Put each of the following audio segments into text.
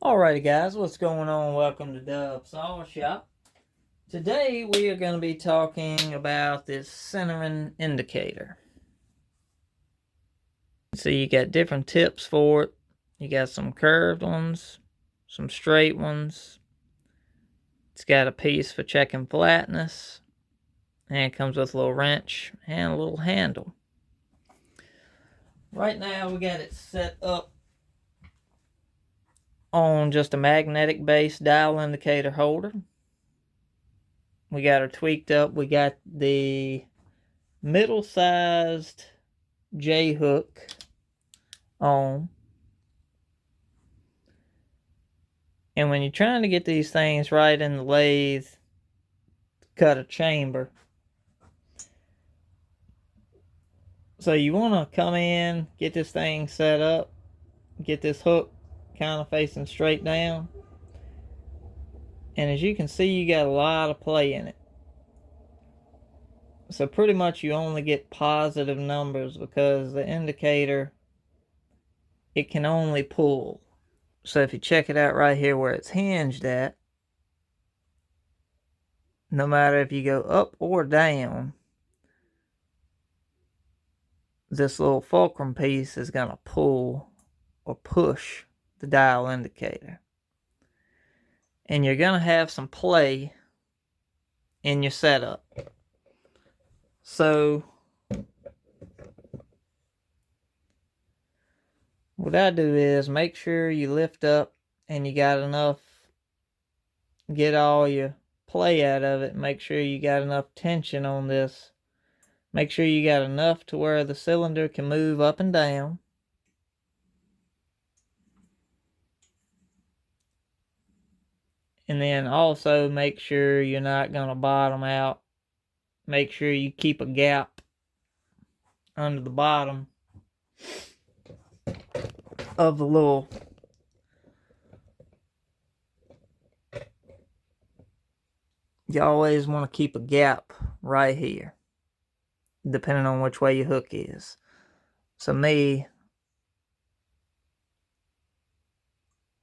Alrighty guys, what's going on? Welcome to Dub Saw Shop. Today we are going to be talking about this centering indicator. So you got different tips for it. You got some curved ones, some straight ones. It's got a piece for checking flatness. And it comes with a little wrench and a little handle. Right now we got it set up on just a magnetic base dial indicator holder. We got her tweaked up. We got the middle-sized J-hook on. And when you're trying to get these things right in the lathe, cut a chamber. So you want to come in, get this thing set up, get this hook kind of facing straight down. And as you can see, you got a lot of play in it. So pretty much you only get positive numbers because the indicator, it can only pull. So if you check it out right here where it's hinged at, no matter if you go up or down, this little fulcrum piece is going to pull or push the dial indicator. And you're going to have some play in your setup. So what I do is make sure you lift up and you got enough, get all your play out of it. Make sure you got enough tension on this. Make sure you got enough to where the cylinder can move up and down. And then also make sure you're not going to bottom out. Make sure you keep a gap under the bottom of the little you always want to keep a gap right here, depending on which way your hook is. So me,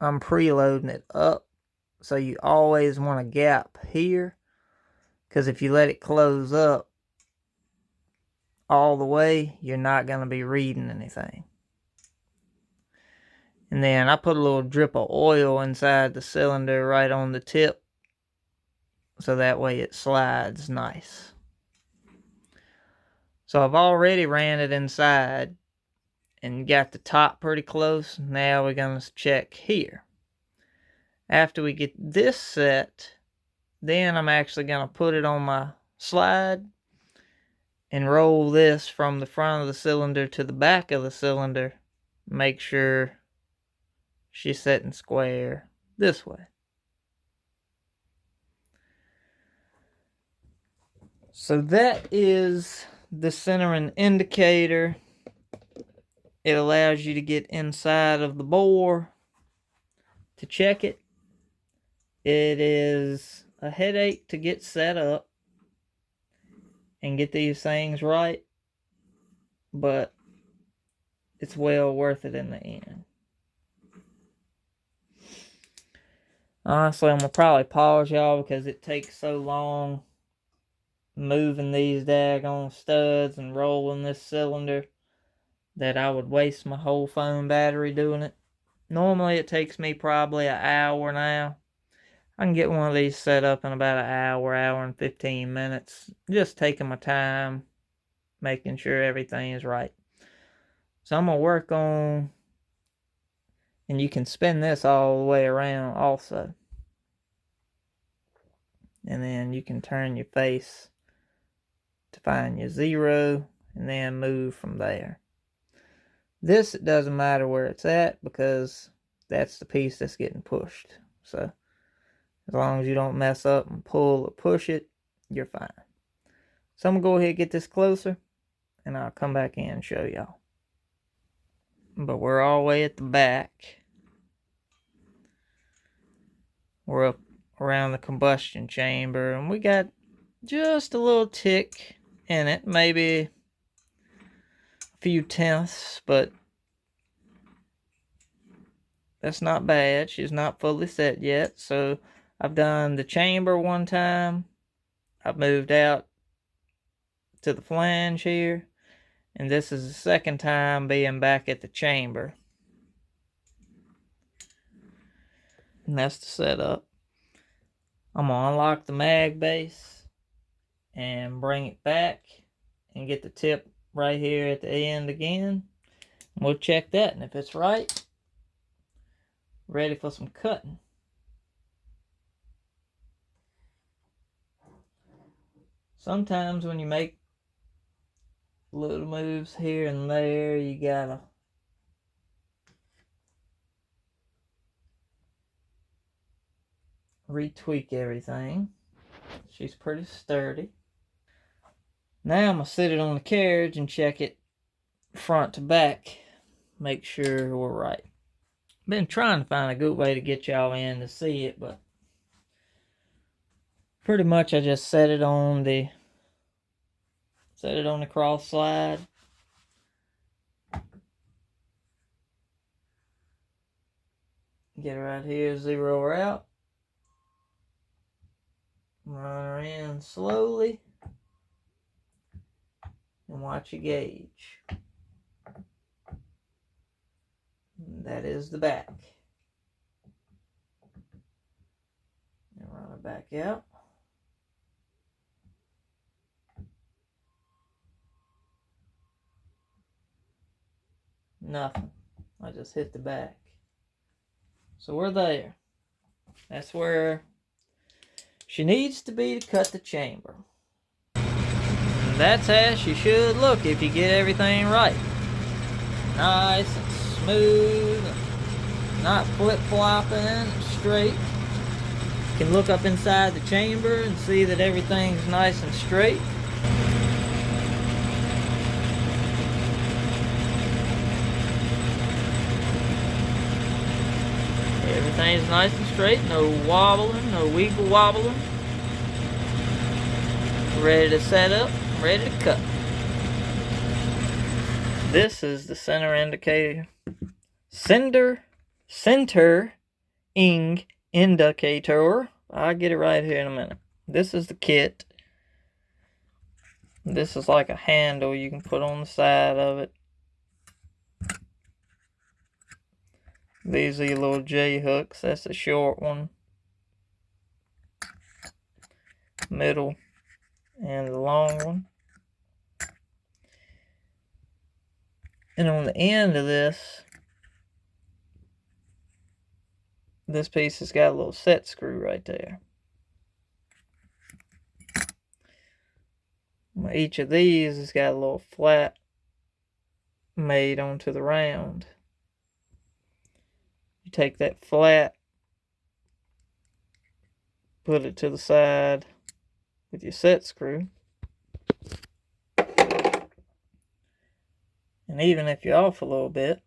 I'm preloading it up, so you always want a gap here, because if you let it close up all the way, you're not going to be reading anything. And then I put a little drip of oil inside the cylinder right on the tip, so that way it slides nice. So I've already ran it inside and got the top pretty close. Now we're going to check here. After we get this set, then I'm actually going to put it on my slide and roll this from the front of the cylinder to the back of the cylinder. Make sure she's sitting square this way. So that is the centering indicator. It allows you to get inside of the bore to check it. It is a headache to get set up and get these things right, but it's well worth it in the end. Honestly, I'm going to probably pause y'all because it takes so long moving these daggone studs and rolling this cylinder that I would waste my whole phone battery doing it. Normally it takes me probably an hour now. I can get one of these set up in about an hour, hour and 15 minutes. Just taking my time, making sure everything is right. So I'm going to work on, and you can spin this all the way around also. And then you can turn your face to find your 0 and then move from there. This, it doesn't matter where it's at because that's the piece that's getting pushed. So as long as you don't mess up and pull or push it, you're fine. So I'm going to go ahead and get this closer and I'll come back in and show y'all. But we're all the way at the back. We're up around the combustion chamber and we got just a little tick in it, maybe a few tenths, but That's not bad. She's not fully set yet. So I've done the chamber one time. I've moved out to the flange here. And this is the second time being back at the chamber. And that's the setup. I'm going to unlock the mag base and bring it back and get the tip right here at the end again. We'll check that, and if it's right, ready for some cutting. Sometimes when you make little moves here and there, you gotta retweak everything. She's pretty sturdy. Now I'm gonna sit it on the carriage and check it front to back. Make sure we're right. Been trying to find a good way to get y'all in to see it, but pretty much I just set it on the cross slide. Get her right here, zero her out. Run her in slowly. And watch your gauge. That is the back. And run her back out. Nothing. I just hit the back. So we're there. That's where she needs to be to cut the chamber. And that's how she should look if you get everything right. Nice and smooth, not flip-flopping, straight. You can look up inside the chamber and see that everything's nice and straight. Everything's nice and straight, no wobbling, no wiggle wobbling. Ready to set up, ready to cut. This is the center indicator. Center indicator. I'll get it right here in a minute. This is the kit. This is like a handle you can put on the side of it. These are your little J hooks. That's the short one. Middle and the long one. And on the end of this piece has got a little set screw right there. Each of these has got a little flat made onto the round. You take that flat, put it to the side with your set screw. And even if you're off a little bit,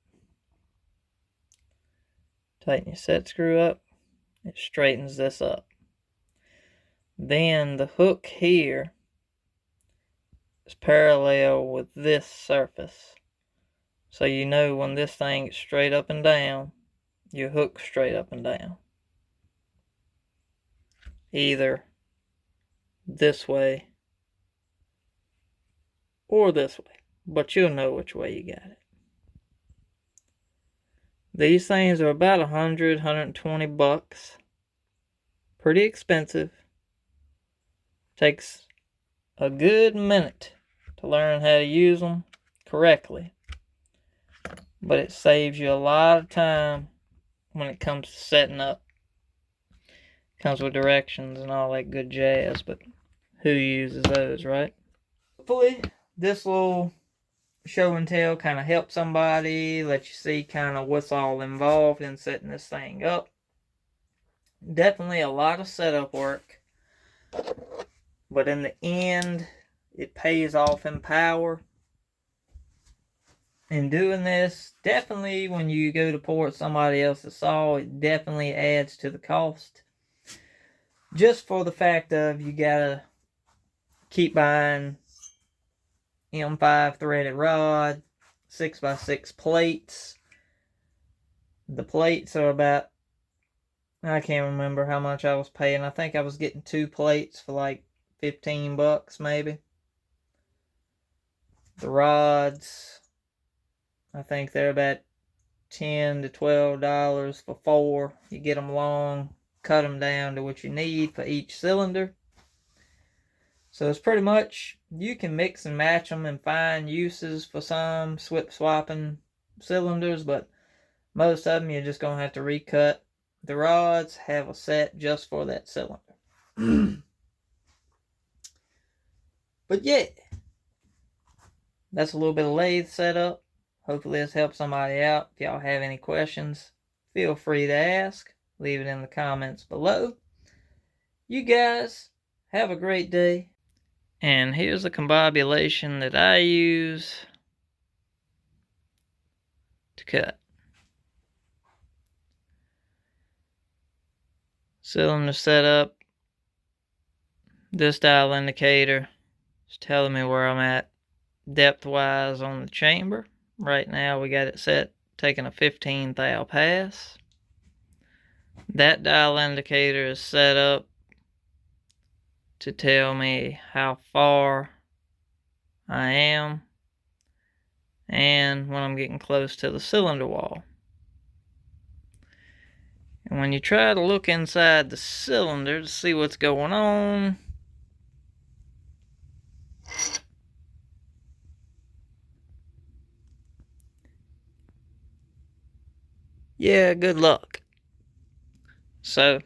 tighten your set screw up, it straightens this up. Then the hook here is parallel with this surface. So you know when this thing is straight up and down, your hook's straight up and down. Either this way or this way. But you'll know which way you got it. These things are about $120. Pretty expensive. Takes a good minute to learn how to use them correctly. But it saves you a lot of time when it comes to setting up. Comes with directions and all that good jazz, but who uses those, right? Hopefully this little show and tell kind of help somebody, let you see kind of what's all involved in setting this thing up. Definitely a lot of setup work, but in the end it pays off in power. In doing this, definitely when you go to port somebody else's saw, it definitely adds to the cost, just for the fact of you gotta keep buying M5 threaded rod, 6x6 plates, The plates are about, I can't remember how much I was paying. I think I was getting 2 plates for like $15 maybe. The rods, I think they're about $10 to $12 for 4. You get them long, cut them down to what you need for each cylinder. So it's pretty much, you can mix and match them and find uses for some swapping cylinders, but most of them you're just going to have to recut. The rods have a set just for that cylinder. But yeah, that's a little bit of lathe setup. Hopefully this helps somebody out. If y'all have any questions, feel free to ask. Leave it in the comments below. You guys have a great day. And here's the combobulation that I use to cut. Cylinder setup. This dial indicator is telling me where I'm at depth-wise on the chamber. Right now we got it set, taking a 15 thou pass. That dial indicator is set up to tell me how far I am and when I'm getting close to the cylinder wall. And when you try to look inside the cylinder to see what's going on, yeah, good luck. So,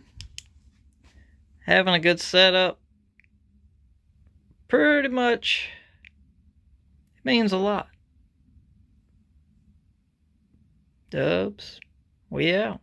having a good setup pretty much means a lot. Dubs, we out.